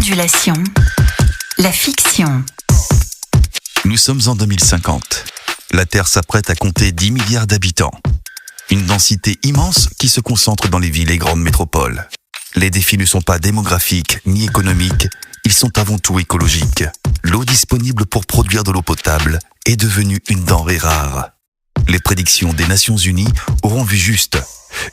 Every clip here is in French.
Ondulation, la fiction. Nous sommes en 2050. La Terre s'apprête à compter 10 milliards d'habitants. Une densité immense qui se concentre dans les villes et grandes métropoles. Les défis ne sont pas démographiques ni économiques, ils sont avant tout écologiques. L'eau disponible pour produire de l'eau potable est devenue une denrée rare. Les prédictions des Nations Unies auront vu juste.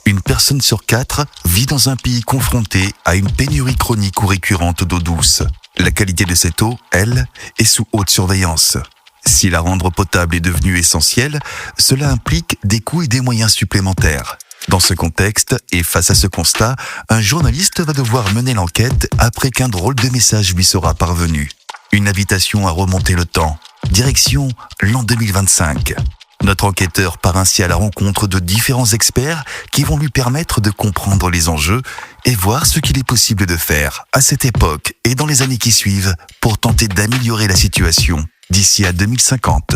Une personne sur 4 vit dans un pays confronté à une pénurie chronique ou récurrente d'eau douce. La qualité de cette eau, elle, est sous haute surveillance. Si la rendre potable est devenue essentielle, cela implique des coûts et des moyens supplémentaires. Dans ce contexte, et face à ce constat, un journaliste va devoir mener l'enquête après qu'un drôle de message lui sera parvenu. Une invitation à remonter le temps. Direction l'an 2025. Notre enquêteur part ainsi à la rencontre de différents experts qui vont lui permettre de comprendre les enjeux et voir ce qu'il est possible de faire à cette époque et dans les années qui suivent pour tenter d'améliorer la situation d'ici à 2050.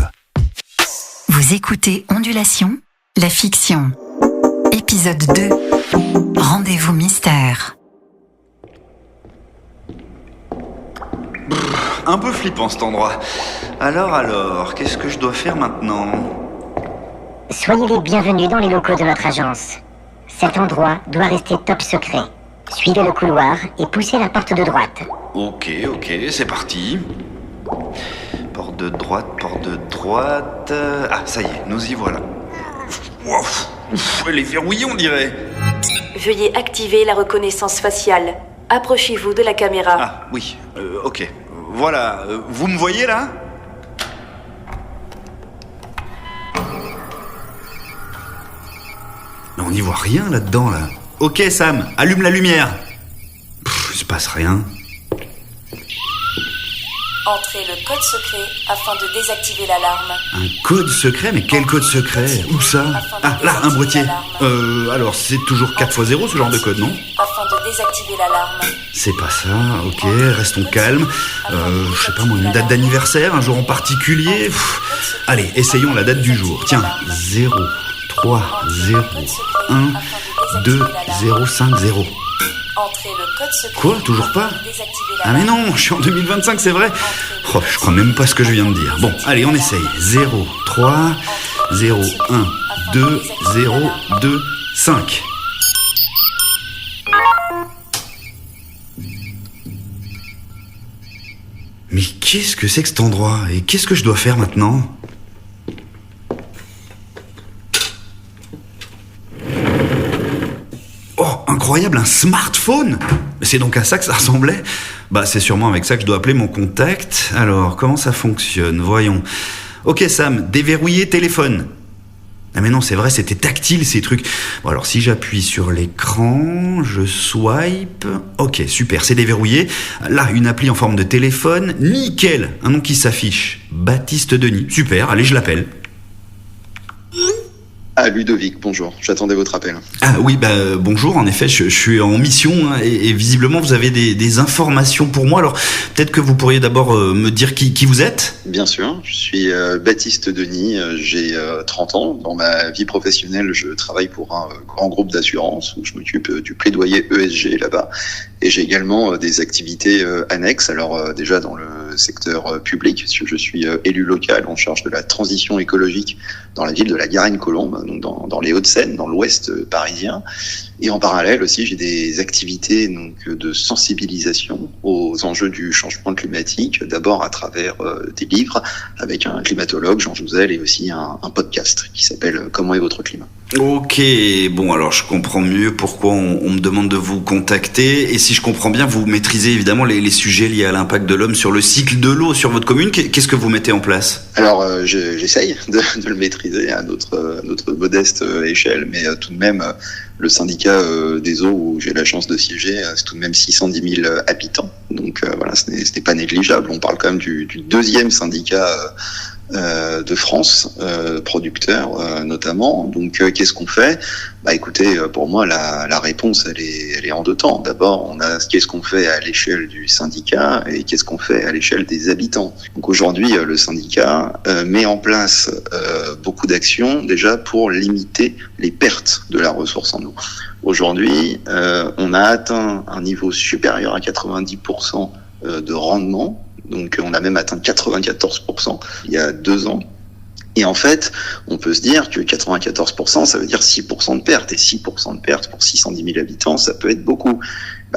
Vous écoutez Ondulation, la fiction. Épisode 2. Rendez-vous mystère. Un peu flippant cet endroit. Alors, qu'est-ce que je dois faire maintenant ? Soyez les bienvenus dans les locaux de notre agence. Cet endroit doit rester top secret. Suivez le couloir et poussez la porte de droite. Ok, c'est parti. Porte de droite... Ah, ça y est, nous y voilà. Ouf, elle est verrouillée, on dirait. Veuillez activer la reconnaissance faciale. Approchez-vous de la caméra. Ah, oui, ok. Voilà, vous me voyez là ? Mais on n'y voit rien là-dedans, là. Ok, Sam, allume la lumière. Il se passe rien. Entrez le code secret afin de désactiver l'alarme. Un code secret ? Mais quel code secret ? Où ça ? Ah, là, un boîtier. Alors, c'est toujours 4 x 0 ce genre de code, non ? Afin de désactiver l'alarme. C'est pas ça, ok, restons calmes. Je sais pas moi, une date d'anniversaire, un jour en particulier. Allez, essayons la date du jour. Tiens, 0, 3, 0, 1, 2, 0, 5, 0. Entrez le code secret. Quoi ? Toujours pas ? Ah mais non, je suis en 2025, c'est vrai. Oh, je crois même pas ce que je viens de dire. Bon, allez, on essaye. 0, 3, 0, 1, 2, 0, 2, 5. Mais qu'est-ce que c'est que cet endroit ? Et qu'est-ce que je dois faire maintenant ? Oh, incroyable, un smartphone ! C'est donc à ça que ça ressemblait ? Bah, c'est sûrement avec ça que je dois appeler mon contact. Alors, comment ça fonctionne ? Voyons. Ok, Sam, déverrouiller téléphone. Ah mais non, c'est vrai, c'était tactile ces trucs. Bon alors si j'appuie sur l'écran, je swipe. Ok, super, c'est déverrouillé. Là, une appli en forme de téléphone. Nickel, un nom qui s'affiche. Baptiste Denis. Super, allez, je l'appelle. Ah, Ludovic, bonjour, j'attendais votre appel. Ah oui, bonjour, en effet, je suis en mission hein, et visiblement vous avez des informations pour moi. Alors peut-être que vous pourriez d'abord me dire qui vous êtes ? Bien sûr, je suis Baptiste Denis, j'ai 30 ans. Dans ma vie professionnelle, je travaille pour un grand groupe d'assurance où je m'occupe du plaidoyer ESG là-bas. Et j'ai également des activités annexes, alors déjà dans le secteur public, puisque je suis élu local en charge de la transition écologique dans la ville de la Garenne-Colombes, donc dans les Hauts-de-Seine, dans l'ouest parisien. Et en parallèle aussi, j'ai des activités donc de sensibilisation aux enjeux du changement climatique, d'abord à travers des livres avec un climatologue, Jean Jouzel, et aussi un podcast qui s'appelle « Comment est votre climat ?» Ok, bon alors je comprends mieux pourquoi on me demande de vous contacter. Et si je comprends bien, vous maîtrisez évidemment les sujets liés à l'impact de l'homme sur le cycle de l'eau sur votre commune. Qu'est-ce que vous mettez en place ? Alors j'essaye de le maîtriser à notre modeste échelle, mais tout de même le syndicat des eaux où j'ai la chance de siéger, c'est tout de même 610 000 habitants. Donc voilà, ce n'est pas négligeable. On parle quand même du deuxième syndicat de France, producteur notamment. Donc qu'est-ce qu'on fait ? Bah écoutez, pour moi la réponse elle est en deux temps. D'abord, on a qu'est-ce qu'on fait à l'échelle du syndicat et qu'est-ce qu'on fait à l'échelle des habitants. Donc aujourd'hui, le syndicat met en place beaucoup d'actions déjà pour limiter les pertes de la ressource en eau. Aujourd'hui, on a atteint un niveau supérieur à 90% de rendement. Donc on a même atteint 94% il y a 2 ans. Et en fait, on peut se dire que 94%, ça veut dire 6% de perte. Et 6% de perte pour 610 000 habitants, ça peut être beaucoup.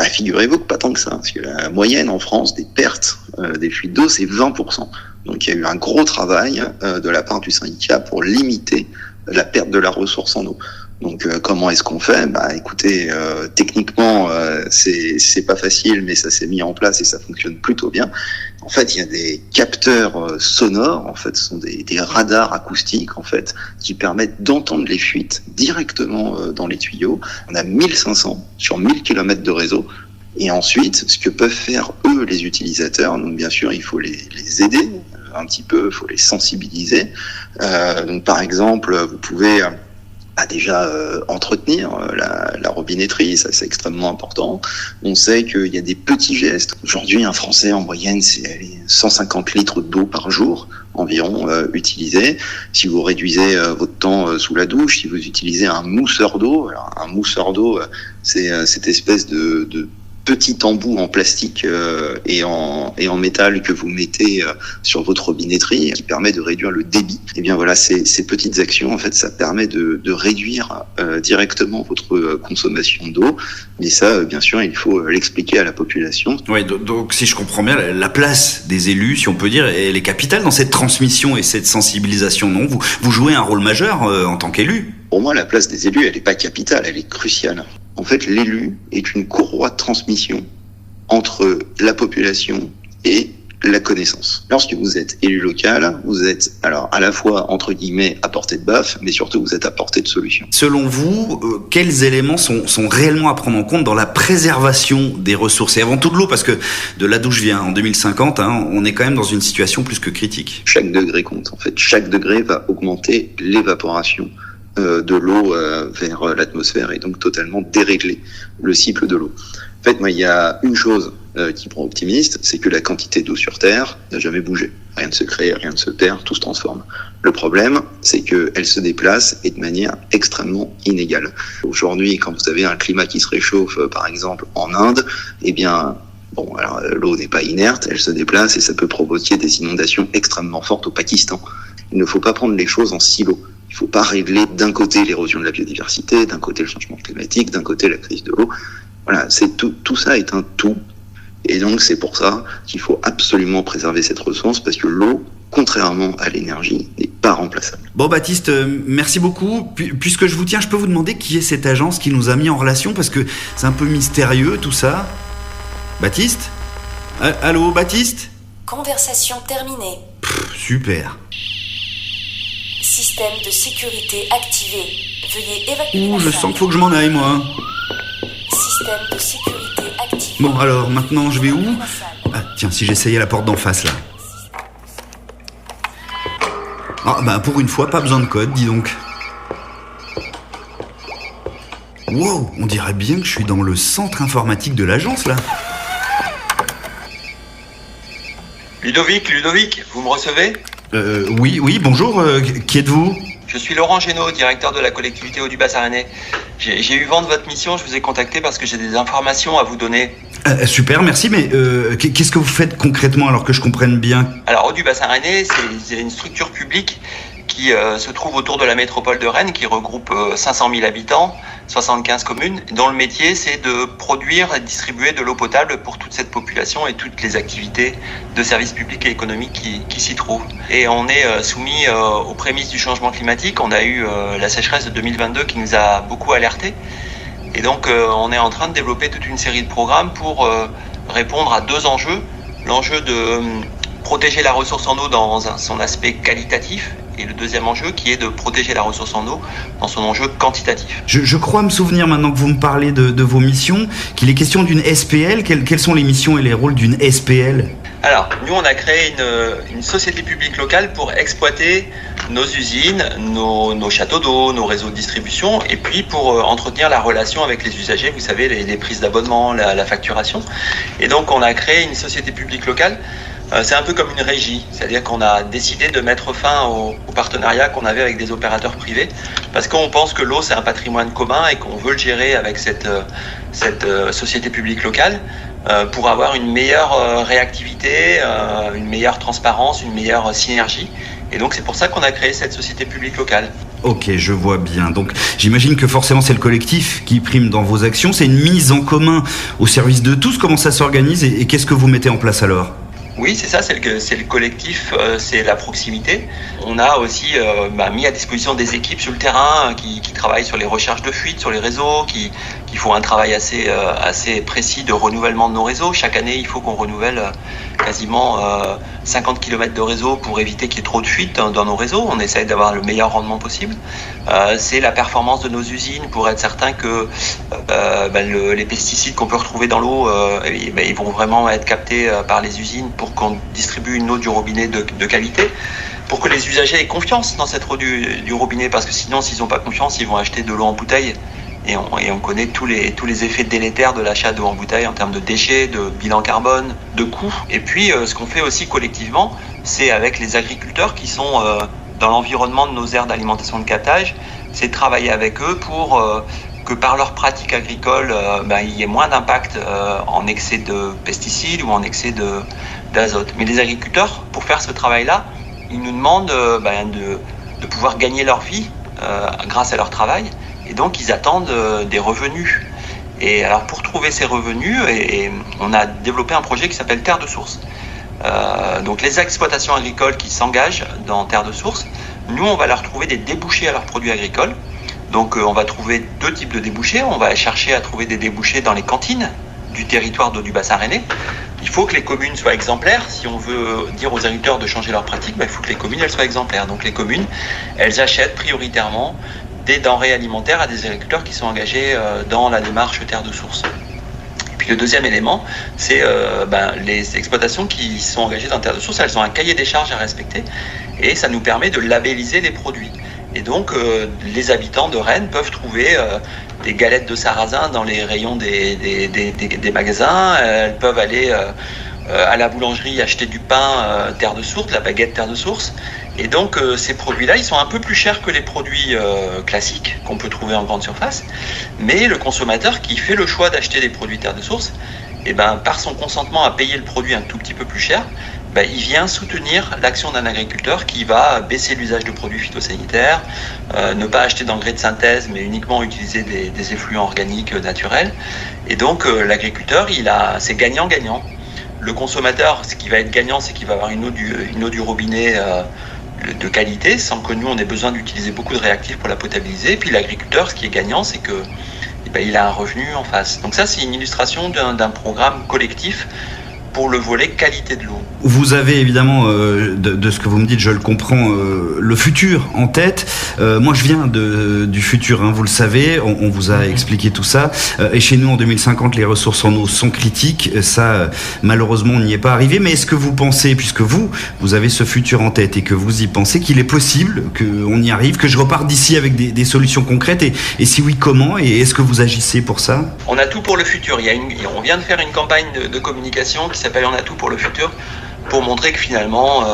Figurez-vous que pas tant que ça, parce que la moyenne en France des pertes des fuites d'eau, c'est 20%. Donc il y a eu un gros travail de la part du syndicat pour limiter la perte de la ressource en eau. Donc comment est-ce qu'on fait ? Écoutez, techniquement c'est pas facile, mais ça s'est mis en place et ça fonctionne plutôt bien. En fait, il y a des capteurs sonores, en fait, ce sont des radars acoustiques en fait qui permettent d'entendre les fuites directement dans les tuyaux. On a 1500 sur 1000 km de réseau. Et ensuite, ce que peuvent faire eux les utilisateurs, donc bien sûr, il faut les aider un petit peu, il faut les sensibiliser. Donc par exemple, vous pouvez déjà entretenir la robinetterie, ça c'est extrêmement important. On sait qu'il y a des petits gestes. Aujourd'hui, un Français en moyenne, c'est 150 litres d'eau par jour environ utilisés. Si vous réduisez votre temps sous la douche, si vous utilisez un mousseur d'eau, alors un mousseur d'eau, c'est cette espèce de petit embout en plastique et en métal que vous mettez sur votre robinetterie qui permet de réduire le débit. Et bien voilà, ces petites actions, en fait, ça permet de réduire directement votre consommation d'eau. Mais ça, bien sûr, il faut l'expliquer à la population. Oui, donc si je comprends bien, la place des élus, si on peut dire, elle est capitale dans cette transmission et cette sensibilisation, non ? Vous jouez un rôle majeur en tant qu'élu. Pour moi, la place des élus, elle n'est pas capitale, elle est cruciale. En fait, l'élu est une courroie de transmission entre la population et la connaissance. Lorsque vous êtes élu local, vous êtes alors à la fois, entre guillemets, à portée de baffe, mais surtout vous êtes à portée de solution. Selon vous, quels éléments sont réellement à prendre en compte dans la préservation des ressources ? Et avant tout de l'eau, parce que de là d'où je viens, en 2050, on est quand même dans une situation plus que critique. Chaque degré compte, en fait. Chaque degré va augmenter l'évaporation de l'eau vers l'atmosphère et donc totalement dérégler le cycle de l'eau. En fait, moi, il y a une chose qui me rend optimiste, c'est que la quantité d'eau sur Terre n'a jamais bougé. Rien ne se crée, rien ne se perd, tout se transforme. Le problème, c'est qu'elle se déplace et de manière extrêmement inégale. Aujourd'hui, quand vous avez un climat qui se réchauffe, par exemple en Inde, alors l'eau n'est pas inerte, elle se déplace et ça peut provoquer des inondations extrêmement fortes au Pakistan. Il ne faut pas prendre les choses en silo. Il ne faut pas régler d'un côté l'érosion de la biodiversité, d'un côté le changement climatique, d'un côté la crise de l'eau. Voilà, tout ça est un tout. Et donc c'est pour ça qu'il faut absolument préserver cette ressource, parce que l'eau, contrairement à l'énergie, n'est pas remplaçable. Bon Baptiste, merci beaucoup. Puisque je vous tiens, je peux vous demander qui est cette agence qui nous a mis en relation, parce que c'est un peu mystérieux tout ça. Baptiste ? Allô Baptiste ? Conversation terminée. Super. Système de sécurité activé. Veuillez évacuer la je salle. sens qu'il faut que je m'en aille, moi. Système de sécurité activé. Bon, alors, maintenant, je vais où ? Tiens, si j'essayais la porte d'en face, là. Pour une fois, pas besoin de code, dis donc. Wow, on dirait bien que je suis dans le centre informatique de l'agence, là. Ludovic, vous me recevez ? Oui, bonjour, qui êtes-vous ? Je suis Laurent Génaud, directeur de la collectivité Haut du Bas-Rennais. J'ai eu vent de votre mission, je vous ai contacté parce que j'ai des informations à vous donner. Super, merci, mais qu'est-ce que vous faites concrètement, alors que je comprenne bien ? Alors, Haut du Bas-Rennais, c'est une structure publique qui se trouve autour de la métropole de Rennes, qui regroupe 500 000 habitants, 75 communes, dont le métier c'est de produire et distribuer de l'eau potable pour toute cette population et toutes les activités de services publics et économiques qui s'y trouvent. Et on est soumis aux prémices du changement climatique. On a eu la sécheresse de 2022 qui nous a beaucoup alertés. Et donc on est en train de développer toute une série de programmes pour répondre à 2 enjeux. L'enjeu de protéger la ressource en eau dans son aspect qualitatif, et le deuxième enjeu qui est de protéger la ressource en eau dans son enjeu quantitatif. Je crois me souvenir, maintenant que vous me parlez de vos missions, qu'il est question d'une SPL. Quelles sont les missions et les rôles d'une SPL ? Alors, nous on a créé une société publique locale pour exploiter nos usines, nos châteaux d'eau, nos réseaux de distribution, et puis pour entretenir la relation avec les usagers, vous savez, les prises d'abonnement, la facturation. Et donc on a créé une société publique locale C'est un peu comme une régie, c'est-à-dire qu'on a décidé de mettre fin au partenariat qu'on avait avec des opérateurs privés, parce qu'on pense que l'eau c'est un patrimoine commun et qu'on veut le gérer avec cette société publique locale pour avoir une meilleure réactivité, une meilleure transparence, une meilleure synergie. Et donc c'est pour ça qu'on a créé cette société publique locale. Ok, je vois bien. Donc j'imagine que forcément c'est le collectif qui prime dans vos actions. C'est une mise en commun au service de tous. Comment ça s'organise et qu'est-ce que vous mettez en place alors ? Oui, c'est ça, c'est le collectif, c'est la proximité. On a aussi mis à disposition des équipes sur le terrain qui travaillent sur les recherches de fuite sur les réseaux, qui font un travail assez précis de renouvellement de nos réseaux. Chaque année, il faut qu'on renouvelle quasiment 50 km de réseau pour éviter qu'il y ait trop de fuites dans nos réseaux. On essaye d'avoir le meilleur rendement possible. C'est la performance de nos usines pour être certain que les pesticides qu'on peut retrouver dans l'eau, ils vont vraiment être captés par les usines pour qu'on distribue une eau du robinet de qualité, pour que les usagers aient confiance dans cette eau du robinet, parce que sinon, s'ils n'ont pas confiance, ils vont acheter de l'eau en bouteille. Et on connaît tous les effets délétères de l'achat d'eau en bouteille en termes de déchets, de bilan carbone, de coûts. Et puis, ce qu'on fait aussi collectivement, c'est avec les agriculteurs qui sont dans l'environnement de nos aires d'alimentation de captage, c'est de travailler avec eux pour que par leurs pratiques agricoles, il y ait moins d'impact en excès de pesticides ou en excès d'azote. Mais les agriculteurs, pour faire ce travail-là, ils nous demandent de pouvoir gagner leur vie grâce à leur travail. Et donc, ils attendent des revenus. Et alors, pour trouver ces revenus, et on a développé un projet qui s'appelle Terre de Source. Donc, les exploitations agricoles qui s'engagent dans Terre de Source, nous, on va leur trouver des débouchés à leurs produits agricoles. Donc, on va trouver deux types de débouchés. On va chercher à trouver des débouchés dans les cantines du territoire d'eau du bassin rennais. Il faut que les communes soient exemplaires. Si on veut dire aux agriculteurs de changer leurs pratiques, il faut que les communes elles soient exemplaires. Donc, les communes, elles achètent prioritairement des denrées alimentaires à des agriculteurs qui sont engagés dans la démarche Terre de Source. Et puis le deuxième élément, c'est les exploitations qui sont engagées dans Terre de Source, elles ont un cahier des charges à respecter et ça nous permet de labelliser les produits. Et donc les habitants de Rennes peuvent trouver des galettes de sarrasin dans les rayons des magasins, elles peuvent aller à la boulangerie acheter du pain Terre de Source, la baguette Terre de Source. Et donc ces produits-là, ils sont un peu plus chers que les produits classiques qu'on peut trouver en grande surface. Mais le consommateur qui fait le choix d'acheter des produits Terre de Source, par son consentement à payer le produit un tout petit peu plus cher, il vient soutenir l'action d'un agriculteur qui va baisser l'usage de produits phytosanitaires, ne pas acheter d'engrais de synthèse, mais uniquement utiliser des effluents organiques naturels. Et donc l'agriculteur, c'est gagnant-gagnant. Le consommateur, ce qui va être gagnant, c'est qu'il va avoir une eau du robinet de qualité, sans que nous on ait besoin d'utiliser beaucoup de réactifs pour la potabiliser. Et puis l'agriculteur, ce qui est gagnant, c'est que il a un revenu en face. Donc ça, c'est une illustration d'un programme collectif pour le volet qualité de l'eau. Vous avez évidemment, de ce que vous me dites, je le comprends, le futur en tête. Moi, je viens du futur, vous le savez, on vous a expliqué tout ça. Et chez nous, en 2050, les ressources en eau sont critiques. Ça, malheureusement, on n'y est pas arrivé. Mais est-ce que vous pensez, puisque vous avez ce futur en tête et que vous y pensez, qu'il est possible qu'on y arrive, que je reparte d'ici avec des solutions concrètes et si oui, comment ? Et est-ce que vous agissez pour ça ? On a tout pour le futur. On vient de faire une campagne de communication qui s'appelle On a tout pour le futur, pour montrer que finalement,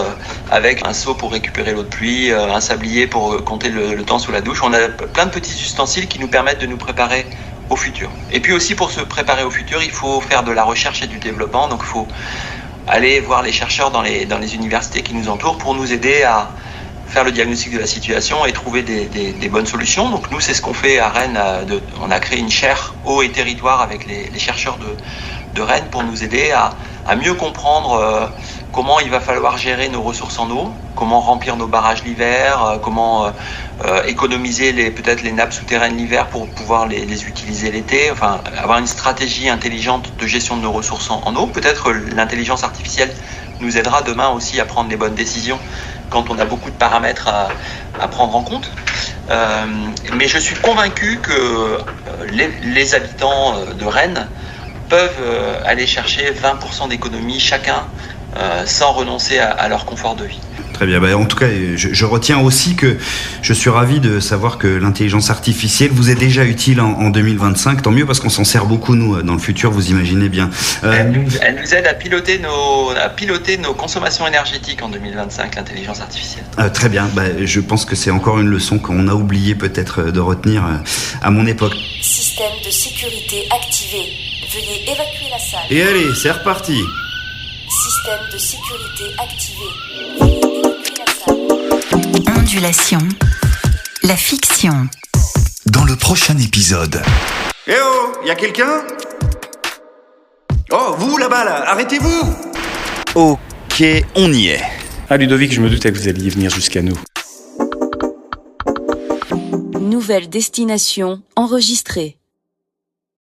avec un seau pour récupérer l'eau de pluie, un sablier pour compter le temps sous la douche, on a plein de petits ustensiles qui nous permettent de nous préparer au futur. Et puis aussi, pour se préparer au futur, il faut faire de la recherche et du développement. Donc il faut aller voir les chercheurs dans les universités qui nous entourent pour nous aider à faire le diagnostic de la situation et trouver des bonnes solutions. Donc nous, c'est ce qu'on fait à Rennes. On a créé une chaire eau et territoire avec les chercheurs de Rennes pour nous aider à mieux comprendre comment il va falloir gérer nos ressources en eau, comment remplir nos barrages l'hiver, comment économiser peut-être les nappes souterraines l'hiver pour pouvoir les utiliser l'été, enfin avoir une stratégie intelligente de gestion de nos ressources en eau. Peut-être l'intelligence artificielle nous aidera demain aussi à prendre les bonnes décisions quand on a beaucoup de paramètres à prendre en compte. Mais je suis convaincu que les habitants de Rennes peuvent aller chercher 20% d'économie chacun sans renoncer à leur confort de vie. très bien. En tout cas, je retiens aussi que je suis ravi de savoir que l'intelligence artificielle vous est déjà utile en 2025. Tant mieux, parce qu'on s'en sert beaucoup, nous, dans le futur, vous imaginez bien. Elle nous aide à piloter nos consommations énergétiques en 2025, l'intelligence artificielle. Très bien. Je pense que c'est encore une leçon qu'on a oublié peut-être de retenir à mon époque. Système de sécurité activé. Veuillez évacuer la salle. Et allez, c'est reparti. Système de sécurité activé. Veuillez évacuer la salle. Ondulation. La fiction. Dans le prochain épisode. Eh oh, y a quelqu'un ? Oh, vous là-bas, là, arrêtez-vous ! Ok, on y est. Ah Ludovic, je me doutais que vous alliez venir jusqu'à nous. Nouvelle destination enregistrée.